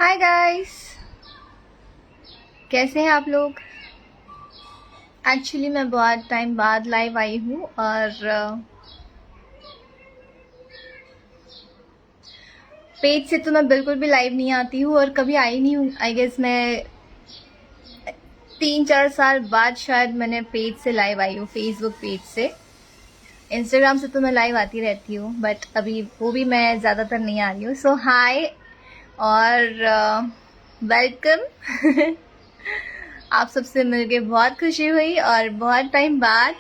Hi guys, कैसे हैं आप लोग। एक्चुअली मैं बहुत टाइम बाद लाइव आई हूँ और पेज से तो मैं बिल्कुल भी लाइव नहीं आती हूँ और कभी आई नहीं हूँ। आई गेस मैं 3-4 साल बाद शायद मैंने पेज से लाइव आई हूँ, फेसबुक पेज से। इंस्टाग्राम से तो मैं लाइव आती रहती हूँ बट अभी वो भी मैं ज़्यादातर नहीं आ रही हूँ। सो हाय और वेलकम आप सबसे मिलके बहुत खुशी हुई और बहुत टाइम बाद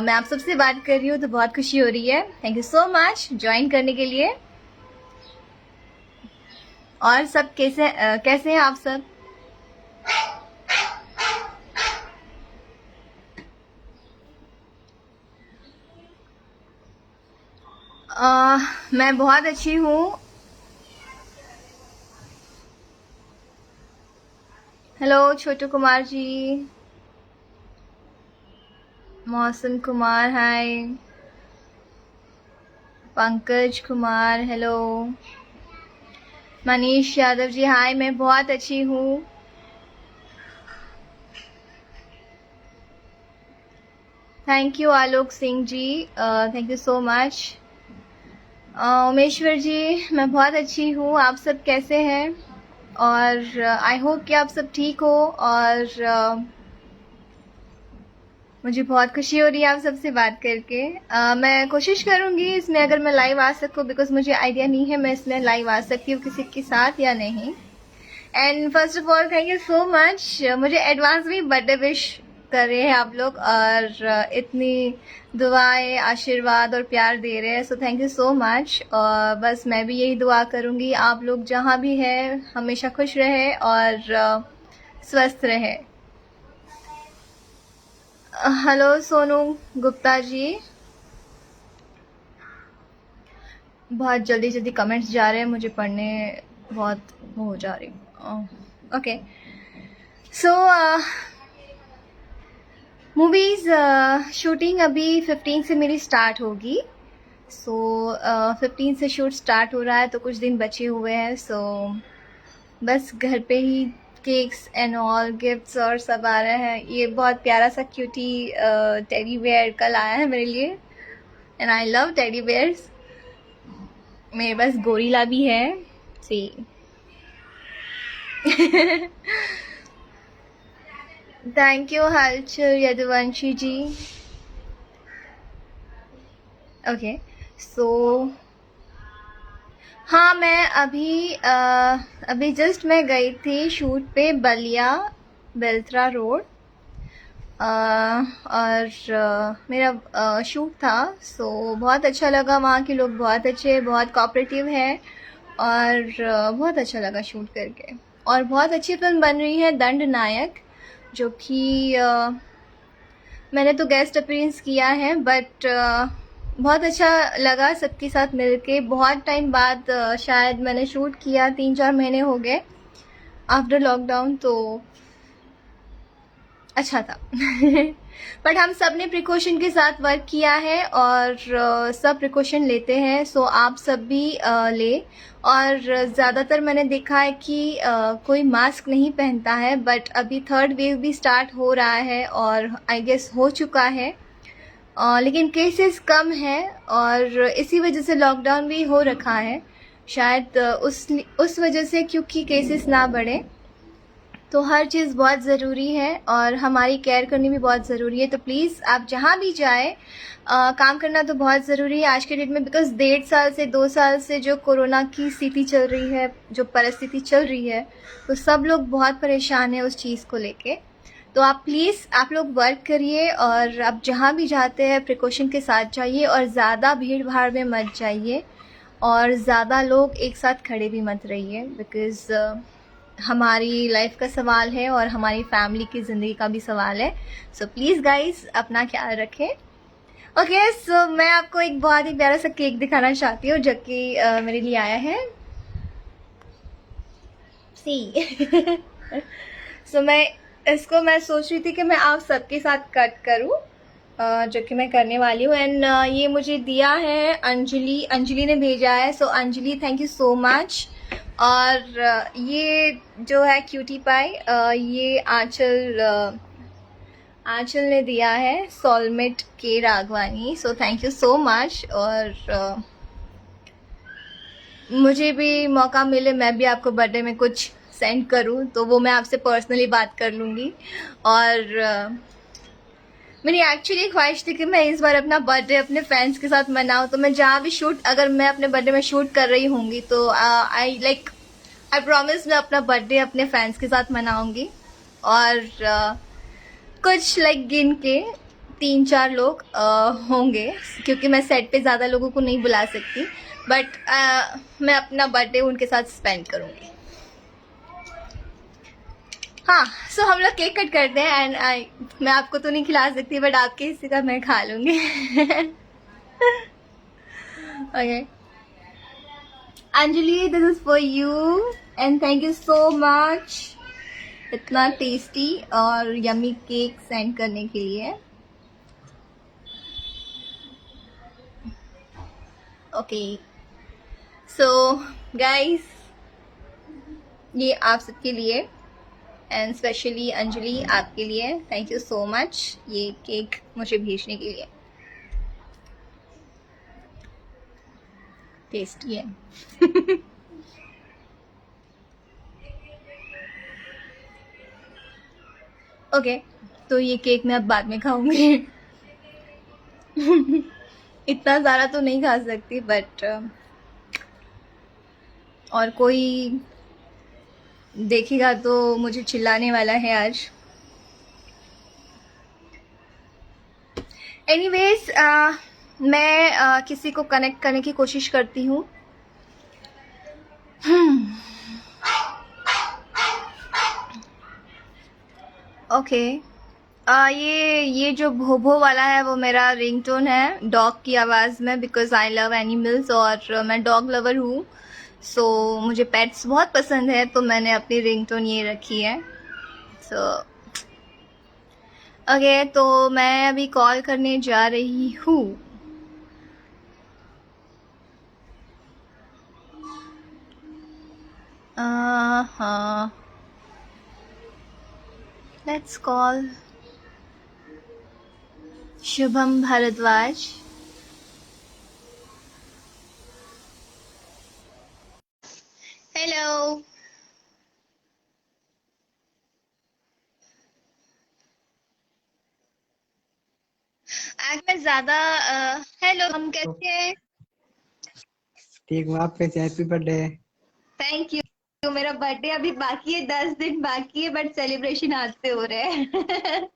मैं आप सबसे बात कर रही हूँ तो बहुत खुशी हो रही है। Thank you so much join करने के लिए। और सब कैसे हैं आप सब। मैं बहुत अच्छी हूँ। हेलो छोटू Kumar ji, Mausam Kumar, hi Pankaj Kumar, hello Manish Yadav ji, hi मैं बहुत अच्छी हूँ। Thank you Alok Singh ji, thank you so much. Umeshwar ji, मैं बहुत अच्छी हूँ। आप सब कैसे हैं और आई होप कि आप सब ठीक हो और मुझे बहुत खुशी हो रही है आप सबसे बात करके। मैं कोशिश करूँगी इसमें अगर मैं लाइव आ सकूँ, बिकॉज मुझे आइडिया नहीं है मैं इसमें लाइव आ सकती हूँ किसी के साथ या नहीं। And first of all thank you so much, मुझे एडवांस में बर्थडे विश कर रहे हैं आप लोग और इतनी दुआएं, आशीर्वाद और प्यार दे रहे हैं। सो थैंक यू सो मच। और बस मैं भी यही दुआ करूँगी आप लोग जहाँ भी हैं हमेशा खुश रहे और स्वस्थ रहे। हेलो सोनू गुप्ता जी, बहुत जल्दी जल्दी कमेंट्स जा रहे हैं, मुझे पढ़ने बहुत वो हो जा रही हूँ। ओके सो मूवीज़ शूटिंग अभी 15 से मेरी स्टार्ट होगी। सो 15 से शूट स्टार्ट हो रहा है तो कुछ दिन बचे हुए हैं। सो बस घर पे ही केक्स एंड ऑल गिफ्ट्स और सब आ रहे हैं। ये बहुत प्यारा सा क्यूटी टेडी बेयर कल आया है मेरे लिए and I love teddy bears. मेरे पास गोरिल्ला भी है सी थैंक यू हलचल यदुवंशी जी। ओके सो हाँ, मैं अभी जस्ट मैं गई थी शूट पे बलिया बेलत्रा रोड और मेरा शूट था। सो बहुत अच्छा लगा, वहाँ के लोग बहुत अच्छे, बहुत कोऑपरेटिव हैं और बहुत अच्छा लगा शूट करके। और बहुत अच्छी फिल्म बन रही है दंड नायक, जो कि मैंने तो गेस्ट अपीयरेंस किया है बट बहुत अच्छा लगा सबके साथ मिलके। बहुत टाइम बाद शायद मैंने शूट किया, 3-4 महीने हो गए आफ्टर लॉकडाउन, तो अच्छा था बट हम सब ने प्रिकॉशन के साथ वर्क किया है और सब प्रिकॉशन लेते हैं। सो आप सब भी ले। और ज़्यादातर मैंने देखा है कि कोई मास्क नहीं पहनता है बट अभी थर्ड वेव भी स्टार्ट हो रहा है और आई गेस हो चुका है। लेकिन केसेस कम है और इसी वजह से लॉकडाउन भी हो रखा है शायद, उस वजह से, क्योंकि केसेस ना बढ़े। तो हर चीज़ बहुत ज़रूरी है और हमारी केयर करनी भी बहुत ज़रूरी है। तो प्लीज़ आप जहाँ भी जाए काम करना तो बहुत ज़रूरी है आज के डेट में, बिकॉज़ 1.5 साल से 2 साल से जो कोरोना की स्थिति चल रही है, जो परिस्थिति चल रही है, तो सब लोग बहुत परेशान हैं उस चीज़ को लेके। तो आप प्लीज़ आप लोग वर्क करिए और आप जहाँ भी जाते हैं प्रिकॉशन के साथ जाइए और ज़्यादा भीड़ भाड़ में मत जाइए और ज़्यादा लोग एक साथ खड़े भी मत रहिए, बिकॉज़ हमारी लाइफ का सवाल है और हमारी फैमिली की ज़िंदगी का भी सवाल है। सो प्लीज़ गाइस अपना ख्याल रखें। ओके सो मैं आपको एक बहुत ही प्यारा सा केक दिखाना चाहती हूँ जो कि मेरे लिए आया है सी सो मैं सोच रही थी कि मैं आप सबके साथ कट करूँ, जो कि मैं करने वाली हूँ। एंड ये मुझे दिया है अंजलि ने भेजा है। So Anjali thank you so much और ये जो है क्यूटी पाई, ये आंचल ने दिया है, soulmate K Raghavani. So thank you so much. और मुझे भी मौका मिले मैं भी आपको बर्थडे में कुछ सेंड करूं तो वो मैं आपसे पर्सनली बात कर लूँगी। और मेरी एक्चुअली ख्वाहिश थी कि मैं इस बार अपना बर्थडे अपने फैंस के साथ मनाऊं। तो मैं जहाँ भी अगर मैं अपने बर्थडे में शूट कर रही होंगी तो आई प्रॉमिस मैं अपना बर्थडे अपने फैंस के साथ मनाऊंगी। और कुछ गिन के 3-4 लोग होंगे, क्योंकि मैं सेट पे ज़्यादा लोगों को नहीं बुला सकती। बट मैं अपना बर्थडे उनके साथ स्पेंड करूंगी। हाँ, सो हम लोग केक कट करते हैं। एंड मैं आपको तो नहीं खिला सकती, बट आपके हिस्से का मैं खा लूंगी। Okay Anjali, this is for you and thank you so much इतना टेस्टी और यमी केक सेंड करने के लिए। ओके सो गाइस, ये आप सबके लिए एंड स्पेशली अंजलि आपके लिए थैंक यू सो मच ये केक मुझे भेजने के लिए। टेस्टी है। ओके तो ये केक मैं अब बाद में खाऊंगी। इतना ज़्यादा तो नहीं खा सकती, बट और कोई देखेगा तो मुझे चिल्लाने वाला है आज। एनीवेज मैं किसी को कनेक्ट करने की कोशिश करती हूँ। ओके ये जो भोभो वाला है वो मेरा रिंगटोन है डॉग की आवाज़ में, बिकॉज आई लव एनिमल्स और मैं डॉग लवर हूँ। सो मुझे पेट्स बहुत पसंद है, तो मैंने अपनी रिंगटोन ये रखी है। सो ओके तो मैं अभी कॉल करने जा रही हूँ। हाँ, let's call Shubham Bhardwaj. Hello, आज मैं ज़्यादा हेलो, हम कैसे हैं? ठीक हूँ, आप कैसे? Happy birthday. Thank you. मेरा बर्थडे अभी बाकी है, 10 दिन बाकी है, बट सेलिब्रेशन आज से हो रहे हैं।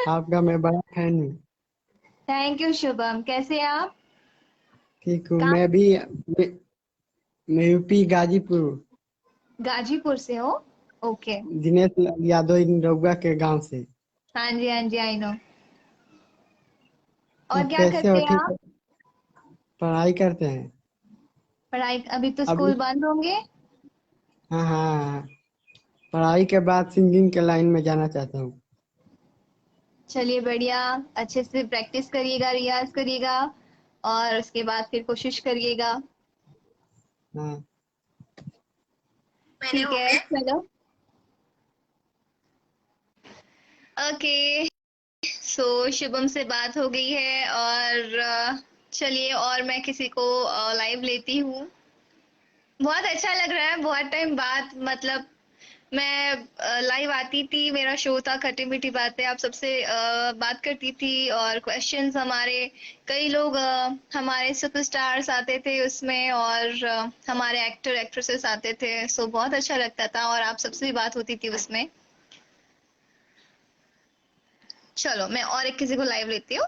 आपका मैं बड़ा फैन हूँ। थैंक यू शुभम, कैसे हैं आप? ठीक हूँ, कहाँ? मैं यूपी गाजीपुर, गाजीपुर से हो? ओके। दिनेश यादव निरहुआ के गांव से। हाँ जी हाँ जी, आई नो। तो और क्या कैसे करते हो? हैं ठीक आप? हो? पढ़ाई करते हैं पढ़ाई अभी तो अभी? स्कूल बंद होंगे। हाँ हाँ, पढ़ाई के बाद सिंगिंग के लाइन में जाना चाहता हूँ। चलिए बढ़िया, अच्छे से प्रैक्टिस करिएगा, रियाज करिएगा और उसके बाद फिर कोशिश करिएगा। हाँ, ठीक है चलो। ओके सो शुभम से बात हो गई है और चलिए और मैं किसी को लाइव लेती हूँ। बहुत अच्छा लग रहा है, बहुत टाइम बाद, मतलब मैं लाइव आती थी, मेरा शो था खट्टी मीठी बातें, आप सबसे बात करती थी और क्वेश्चंस हमारे कई लोग हमारे सुपरस्टार्स आते थे उसमें और हमारे एक्टर एक्ट्रेसेस आते थे। सो बहुत अच्छा लगता था और आप सबसे भी बात होती थी उसमें। चलो मैं और एक किसी को लाइव लेती हूँ।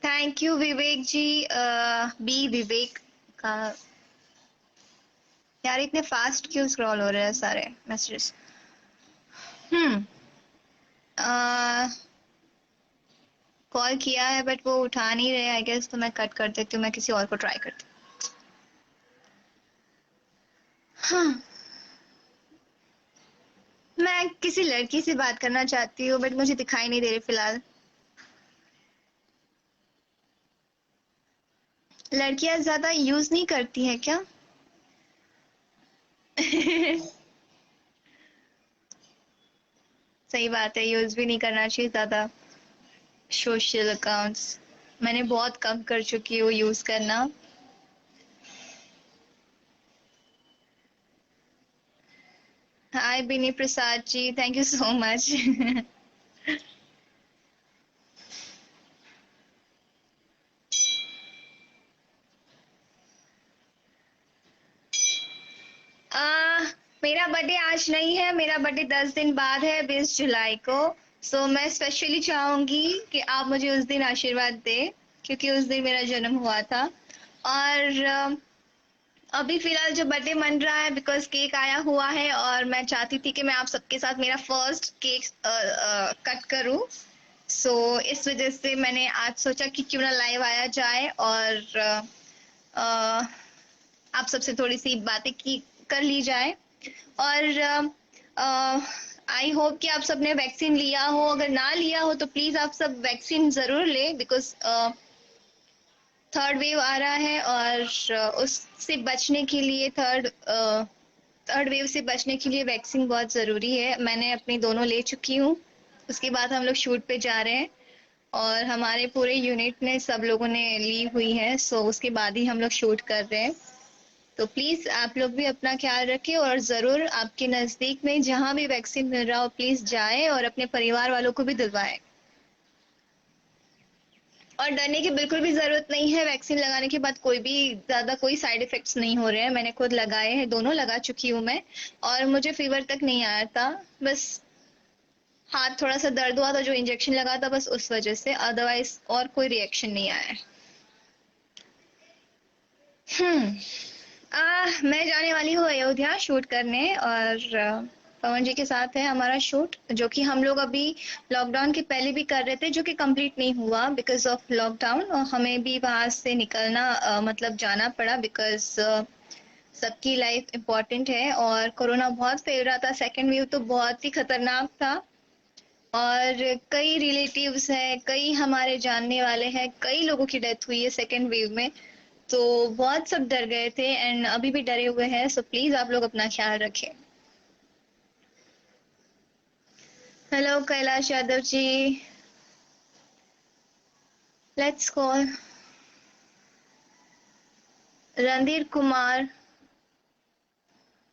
Thank you Vivek ji, B Vivek का। यार इतने फास्ट क्यों स्क्रॉल हो रहे हैं सारे मैसेजेस? हम्म कॉल किया है बट वो उठा नहीं रहे आई गेस, तो मैं कट कर देती हूँ, मैं किसी और को ट्राई करती हूँ। हाँ, मैं किसी लड़की से बात करना चाहती हूँ बट मुझे दिखाई नहीं दे रही फिलहाल। लड़कियां ज्यादा यूज नहीं करती हैं क्या? सही बात है, यूज भी नहीं करना चाहिए ज्यादा सोशल अकाउंट्स। मैंने बहुत कम कर चुकी हूँ यूज करना। हाय बिनी Prasad ji, thank you so much. आ, मेरा बर्थडे आज नहीं है, मेरा बर्थडे 10 दिन बाद है, 20 जुलाई को। सो मैं स्पेशली चाहूंगी कि आप मुझे उस दिन आशीर्वाद दें, क्योंकि उस दिन मेरा जन्म हुआ था। और अभी फिलहाल जो बर्थडे मन रहा है बिकॉज केक आया हुआ है और मैं चाहती थी कि मैं आप सबके साथ मेरा फर्स्ट केक कट करूं। सो इस वजह से मैंने आज सोचा कि क्यों ना लाइव आया जाए और आप सबसे थोड़ी सी बातें की कर ली जाए। और आई होप कि आप सबने वैक्सीन लिया हो, अगर ना लिया हो तो प्लीज आप सब वैक्सीन जरूर लें बिकॉज थर्ड वेव आ रहा है और उससे बचने के लिए थर्ड वेव से बचने के लिए वैक्सीन बहुत ज़रूरी है। मैंने अपनी दोनों ले चुकी हूँ। उसके बाद हम लोग शूट पे जा रहे हैं और हमारे पूरे यूनिट ने सब लोगों ने ली हुई है, सो उसके बाद ही हम लोग शूट कर रहे हैं। तो प्लीज़ आप लोग भी अपना ख्याल रखें और ज़रूर आपके नज़दीक में जहाँ भी वैक्सीन मिल रहा हो प्लीज़ जाएं और अपने परिवार वालों को भी दिलवाएं। और डरने की बिल्कुल भी जरूरत नहीं है, वैक्सीन लगाने के बाद कोई भी ज्यादा कोई साइड इफेक्ट्स नहीं हो रहे हैं। मैंने खुद लगाए हैं, दोनों लगा चुकी हूँ मैं, और मुझे फीवर तक नहीं आया था। बस हाथ थोड़ा सा दर्द हुआ था जो इंजेक्शन लगा था, बस उस वजह से, अदरवाइज और कोई रिएक्शन नहीं आया है। हम्म मैं जाने वाली हूँ अयोध्या शूट करने और पवन जी के साथ है हमारा शूट, जो कि हम लोग अभी लॉकडाउन के पहले भी कर रहे थे, जो कि कंप्लीट नहीं हुआ बिकॉज ऑफ लॉकडाउन, और हमें भी वहां से निकलना मतलब जाना पड़ा बिकॉज सबकी लाइफ इम्पोर्टेंट है और कोरोना बहुत फैल रहा था। सेकेंड वेव तो बहुत ही खतरनाक था और कई रिलेटिव्स हैं, कई हमारे जानने वाले हैं, कई लोगों की डेथ हुई है सेकेंड वेव में। तो बहुत सब डर गए थे एंड अभी भी डरे हुए हैं, सो प्लीज आप लोग अपना ख्याल रखें। Hello Kailash Yadav ji, let's call Randhir Kumar.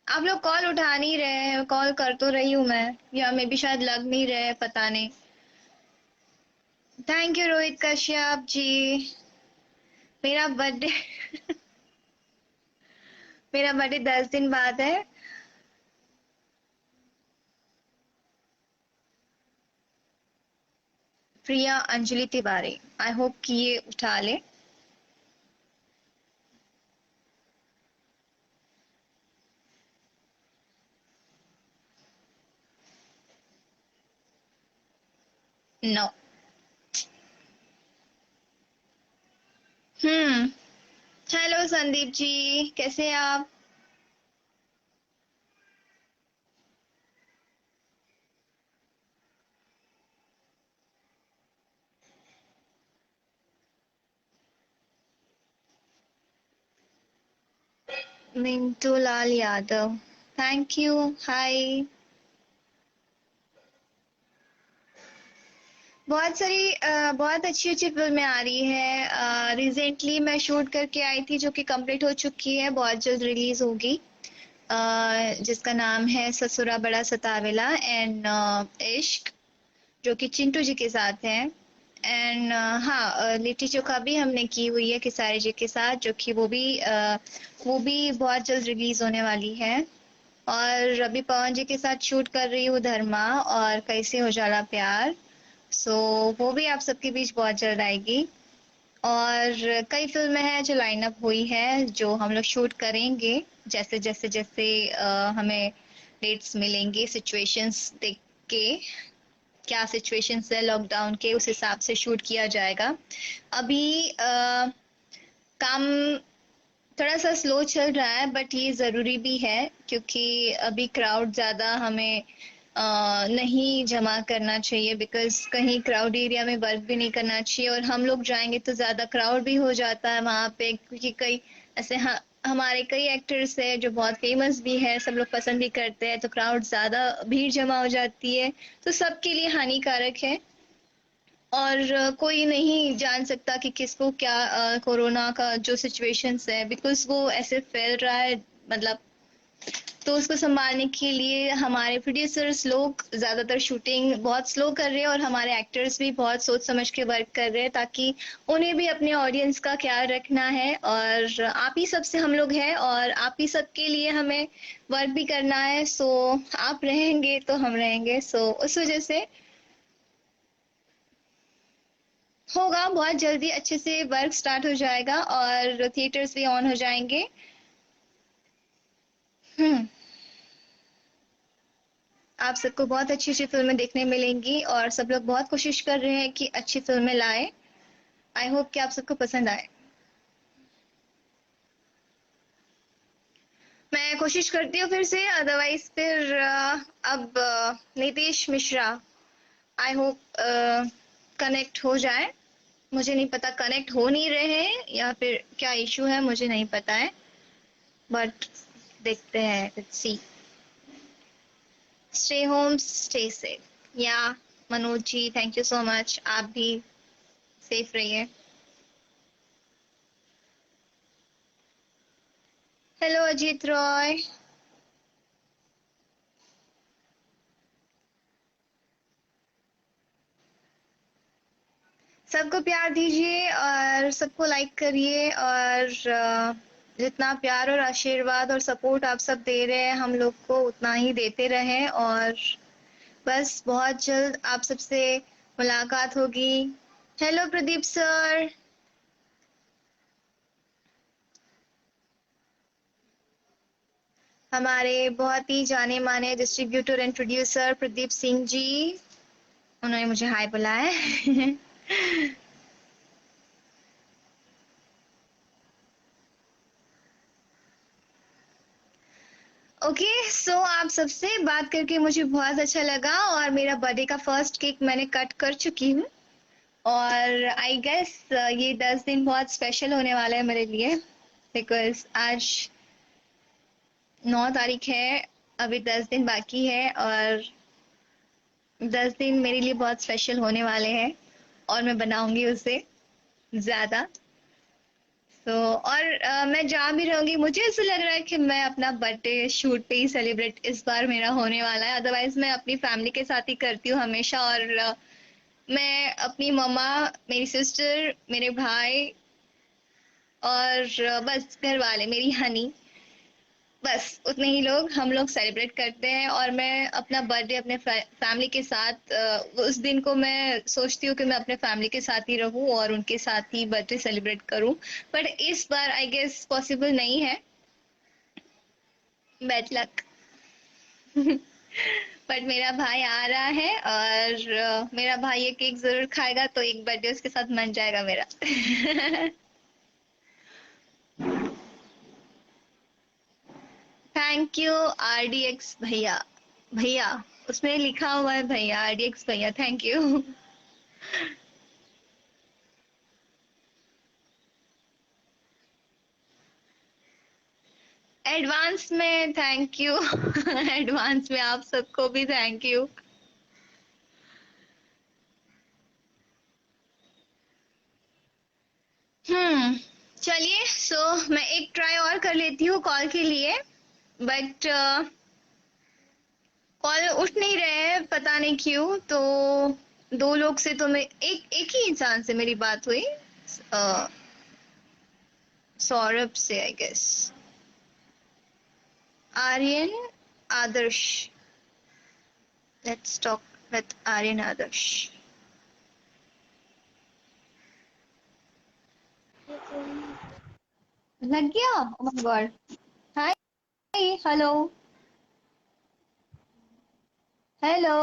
आप लोग कॉल उठा नहीं रहे हैं, कॉल कर तो रही हूँ मैं, या मे भी शायद लग नहीं रहे, पता नहीं। Thank you Rohit Kashyap ji. मेरा बर्थडे मेरा बर्थडे 10 दिन बाद है। प्रिया अंजलि तिवारी, आई होप कि ये उठा ले। नो। हम्म हेलो संदीप जी, कैसे हैं आप? मिंटू लाल यादव, थैंक यू, हाय। बहुत अच्छी अच्छी फिल्में आ रही है। रिसेंटली मैं शूट करके आई थी जो कि कंप्लीट हो चुकी है, बहुत जल्द रिलीज होगी, जिसका नाम है ससुरा बड़ा सतावेला एंड इश्क, जो कि चिंटू जी के साथ है। एंड हाँ, लिट्टी चोखा भी हमने की हुई है किसारी जी के साथ, जो कि वो भी बहुत जल्द रिलीज होने वाली है। और अभी पवन जी के साथ शूट कर रही हूँ धर्मा और कैसे हो जाला प्यार, सो वो भी आप सबके बीच बहुत जल्द आएगी। और कई फिल्में हैं जो लाइन अप हुई है, जो हम लोग शूट करेंगे जैसे जैसे जैसे हमें डेट्स मिलेंगे सिचुएशंस देख के। क्या सिचुएशंस है लॉकडाउन के, उस हिसाब से शूट किया जाएगा। अभी काम थोड़ा सा स्लो चल रहा है, बट ये ज़रूरी भी है क्योंकि अभी क्राउड ज़्यादा हमें नहीं जमा करना चाहिए, बिकॉज कहीं क्राउड एरिया में वर्क भी नहीं करना चाहिए, और हम लोग जाएंगे तो ज़्यादा क्राउड भी हो जाता है वहाँ पे, क्योंकि कई ऐसे हमारे कई एक्टर्स हैं जो बहुत फेमस भी है, सब लोग पसंद भी करते हैं, तो क्राउड ज़्यादा भीड़ जमा हो जाती है, तो सबके लिए हानिकारक है। और कोई नहीं जान सकता कि किसको क्या कोरोना का जो सिचुएशंस है, बिकॉज वो ऐसे फैल रहा है, मतलब तो उसको संभालने के लिए हमारे प्रोड्यूसर्स लोग ज़्यादातर शूटिंग बहुत स्लो कर रहे हैं, और हमारे एक्टर्स भी बहुत सोच समझ के वर्क कर रहे हैं, ताकि उन्हें भी अपने ऑडियंस का ख्याल रखना है, और आप ही सबसे हम लोग हैं, और आप ही सबके लिए हमें वर्क भी करना है। सो आप रहेंगे तो हम रहेंगे, सो उस वजह से होगा बहुत जल्दी अच्छे से वर्क स्टार्ट हो जाएगा, और थिएटर्स भी ऑन हो जाएंगे। हम्म आप सबको बहुत अच्छी अच्छी फिल्में देखने मिलेंगी, और सब लोग बहुत कोशिश कर रहे हैं कि अच्छी फिल्में लाएं। आई होप कि आप सबको पसंद आए। मैं कोशिश करती हूँ फिर से, अदरवाइज फिर अब Nitish Mishra, I hope connect हो जाए। मुझे नहीं पता कनेक्ट हो नहीं रहे हैं या फिर क्या इशू है, मुझे नहीं पता है, बट देखते हैं, let's see. Stay home stay safe. या Manoj ji, thank you so much, आप भी सेफ रहिए। हेलो अजीत रॉय। सबको प्यार दीजिए और सबको लाइक करिए, और जितना प्यार और आशीर्वाद और सपोर्ट आप सब दे रहे हैं हम लोग को, उतना ही देते रहें, और बस बहुत जल्द आप सबसे मुलाकात होगी। Hello Pradeep sir. हमारे बहुत ही जाने माने distributor and producer Pradeep Singh ji, उन्होंने मुझे हाय बुलाया है। ओके, सो आप सबसे बात करके मुझे बहुत अच्छा लगा, और मेरा बर्थडे का फर्स्ट केक मैंने कट कर चुकी हूँ, और आई गेस ये 10 दिन बहुत स्पेशल होने वाला है मेरे लिए, बिकॉज आज 9 तारीख है, अभी 10 दिन बाकी है, और 10 दिन मेरे लिए बहुत स्पेशल होने वाले हैं, और मैं बनाऊंगी उसे ज्यादा। तो और मैं जहाँ भी रहूंगी, मुझे ऐसा लग रहा है कि मैं अपना बर्थडे शूट पे ही सेलिब्रेट इस बार मेरा होने वाला है, अदरवाइज मैं अपनी फैमिली के साथ ही करती हूँ हमेशा, और मैं अपनी मम्मा, मेरी सिस्टर, मेरे भाई, और बस घर वाले, मेरी हनी, बस उतने ही लोग हम लोग सेलिब्रेट करते हैं, और मैं अपना बर्थडे अपने फैमिली के साथ उस दिन को मैं सोचती हूँ कि मैं अपने फैमिली के साथ ही रहूँ और उनके साथ ही बर्थडे सेलिब्रेट करूँ, बट इस बार आई गेस पॉसिबल नहीं है, बैड लक। बट मेरा भाई आ रहा है, और मेरा भाई ये केक जरूर खाएगा, तो एक बर्थडे उसके साथ मन जाएगा मेरा। थैंक यू आरडीएक्स भैया। भैया उसमें लिखा हुआ है भैया, आरडीएक्स भैया, थैंक यू। एडवांस में थैंक यू। एडवांस में आप सबको भी थैंक यू। चलिए, सो मैं एक ट्राई और कर लेती हूँ कॉल के लिए, बट कॉल उठ नहीं रहे हैं, पता नहीं क्यों, तो दो लोग से तो मैं एक एक ही इंसान से मेरी बात हुई, सौरभ से I guess. Aryan Adarsh, let's talk with Aryan Adarsh. लग गया, oh my god. Hi, hello, hello.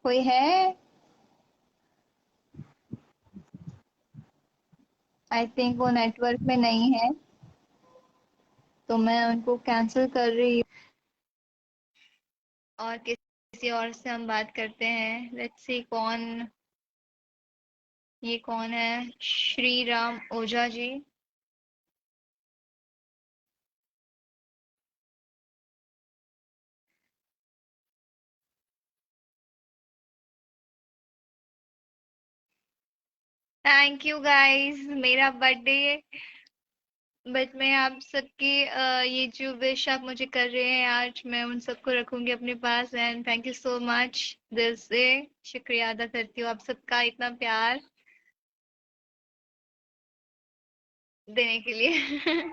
कोई है? आई थिंक वो नेटवर्क में नहीं है, तो मैं उनको कैंसिल कर रही हूँ और किसी और से हम बात करते हैं। लेट्स सी कौन, ये कौन है? Shri Ram Ojha ji. Thank you guys, मेरा बर्थडे, बट मैं आप सबकी ये जो विश आप मुझे कर रहे हैं आज, मैं उन सबको रखूंगी अपने पास। And thank you so much, दिल से शुक्रिया अदा करती हूँ आप सबका इतना प्यार देने के लिए।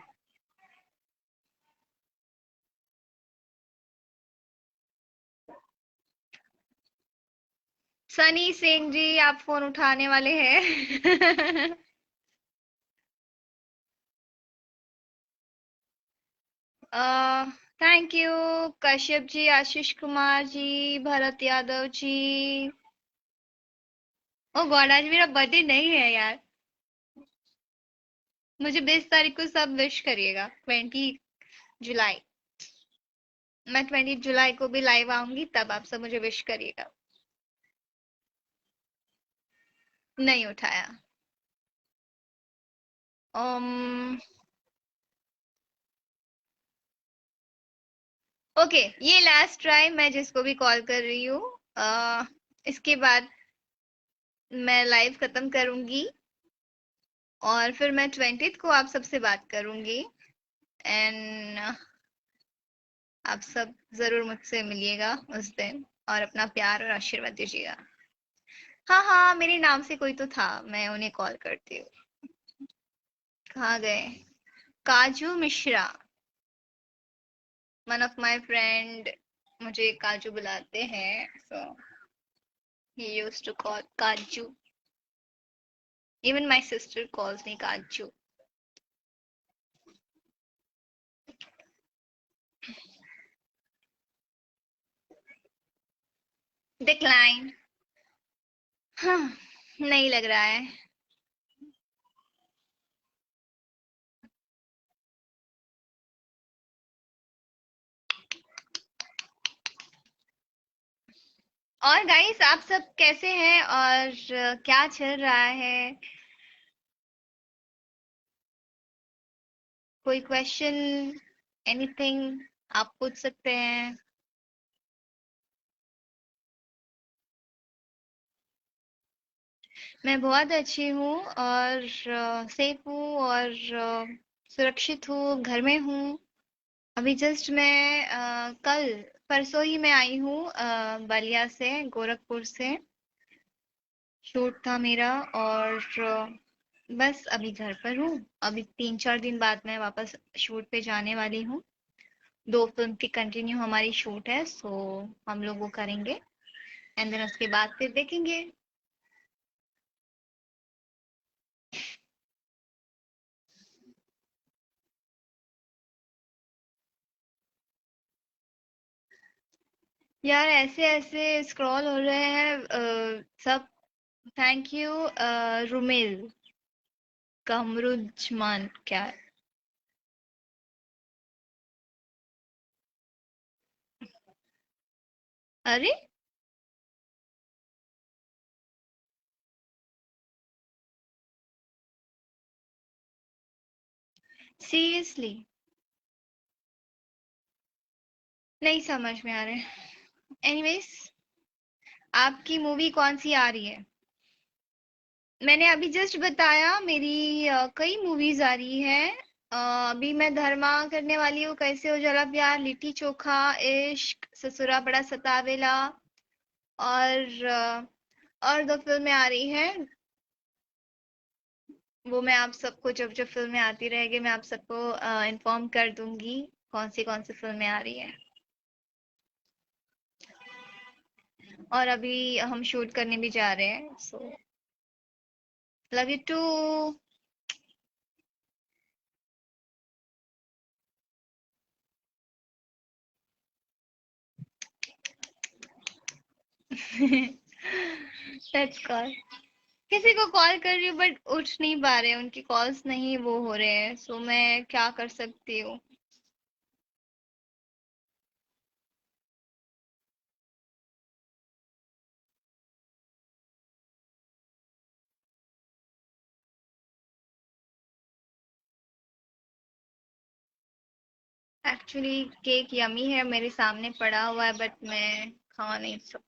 सनी सिंह जी, आप फोन उठाने वाले हैं? Thank you Kashyap ji, Ashish Kumar ji, Bharat Yadav ji. Oh God, आज मेरा बर्थडे नहीं है यार। मुझे 20 तारीख को सब विश करिएगा, 20 जुलाई। मैं 20 जुलाई को भी लाइव आऊंगी, तब आप सब मुझे विश करिएगा। नहीं उठाया। um, ओके, ये लास्ट ट्राई, मैं जिसको भी कॉल कर रही हूँ। इसके बाद मैं लाइव खत्म करूंगी और फिर मैं 20 को आप सबसे बात करूंगी। एंड आप सब जरूर मुझसे मिलिएगा उस दिन और अपना प्यार और आशीर्वाद दीजिएगा। हाँ हाँ, मेरे नाम से कोई तो था, मैं उन्हें कॉल करती हूँ। कहाँ गए? काजू Mishra, one of my friend मुझे काजू बुलाते हैं, सो ही यूज्ड टू कॉल काजू। Even my sister calls me काजू। डिक्लाइन। हाँ, नहीं लग रहा है। और गाइस, आप सब कैसे हैं और क्या चल रहा है? कोई क्वेश्चन, एनीथिंग आप पूछ सकते हैं। मैं बहुत अच्छी हूँ और सेफ हूँ और सुरक्षित हूँ, घर में हूँ। अभी जस्ट मैं कल परसों ही मैं आई हूँ बलिया से, गोरखपुर से। शूट था मेरा और बस अभी घर पर हूँ। अभी 3-4 दिन बाद मैं वापस शूट पे जाने वाली हूँ। 2 फिल्म की कंटिन्यू हमारी शूट है, सो हम लोग वो करेंगे एंड देन उसके बाद फिर देखेंगे। यार ऐसे ऐसे स्क्रॉल हो रहे हैं सब। थैंक यू रुमेल कमरुज्मान, क्या? अरे सीरियसली, नहीं समझ में आ रहे। एनीवेज, आपकी मूवी कौन सी आ रही है? मैंने अभी जस्ट बताया, मेरी कई मूवीज आ रही है। अभी मैं धर्मा करने वाली हूँ, कैसे हो जला प्यार, लिट्टी चोखा, इश्क, ससुरा बड़ा सतावेला, और और 2 फिल्में आ रही हैं। वो मैं आप सबको जब जब फिल्में आती रहेगी, मैं आप सबको इन्फॉर्म कर दूंगी कौन सी फिल्में आ रही हैं। और अभी हम शूट करने भी जा रहे हैं, so love you too. Let's call. किसी को कॉल कर रही हूँ बट उठ नहीं पा रहे हैं, उनकी कॉल्स नहीं वो हो रहे हैं, सो मैं क्या कर सकती हूँ। एक्चुअली केक यमी है, मेरे सामने पड़ा हुआ है बट मैं खा नहीं सकती।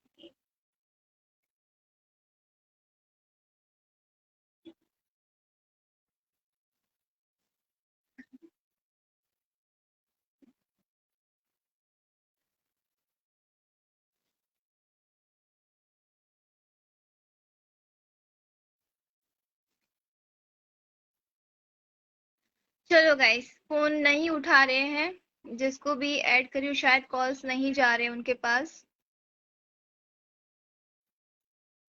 चलो गाइस, फोन नहीं उठा रहे हैं, जिसको भी ऐड करी शायद कॉल्स नहीं जा रहे उनके पास,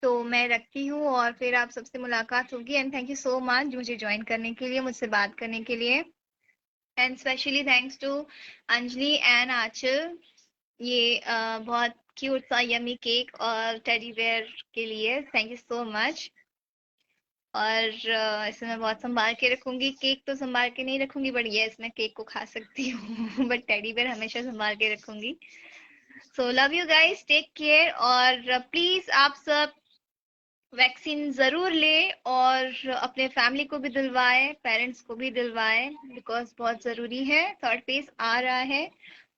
तो मैं रखती हूँ और फिर आप सबसे मुलाकात होगी। And thank you so much मुझे ज्वाइन करने के लिए, मुझसे बात करने के लिए। And specially thanks to Anjali and Aanchal, ये बहुत क्यूट सा यमी केक और टेडी बेयर के लिए थैंक यू सो मच। और इसे मैं बहुत संभाल के रखूंगी। केक तो संभाल के नहीं रखूंगी बट यस मैं केक को खा सकती हूँ बट टेडी बेयर हमेशा संभाल के रखूंगी। So love you guys, take care, और प्लीज आप सब वैक्सीन जरूर ले और अपने फैमिली को भी दिलवाए, पेरेंट्स को भी दिलवाए, बिकॉज बहुत जरूरी है। थर्ड फेज आ रहा है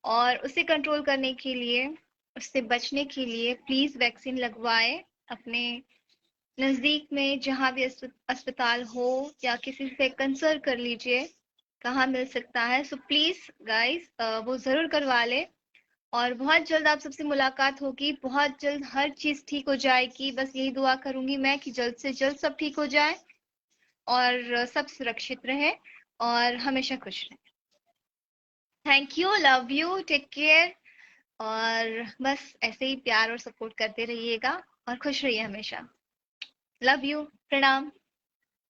और उसे कंट्रोल करने के लिए, उससे बचने के लिए प्लीज वैक्सीन लगवाए। अपने नजदीक में जहां भी अस्पताल हो या किसी से कंसल्ट कर लीजिए कहाँ मिल सकता है। सो प्लीज गाइस वो जरूर करवा ले और बहुत जल्द आप सबसे मुलाकात होगी। बहुत जल्द हर चीज ठीक हो जाएगी, बस यही दुआ करूंगी मैं कि जल्द से जल्द सब ठीक हो जाए और सब सुरक्षित रहे और हमेशा खुश रहे। Thank you, love you, take care, और बस ऐसे ही प्यार और सपोर्ट करते रहिएगा और खुश रहिए हमेशा। लव यू, प्रणाम।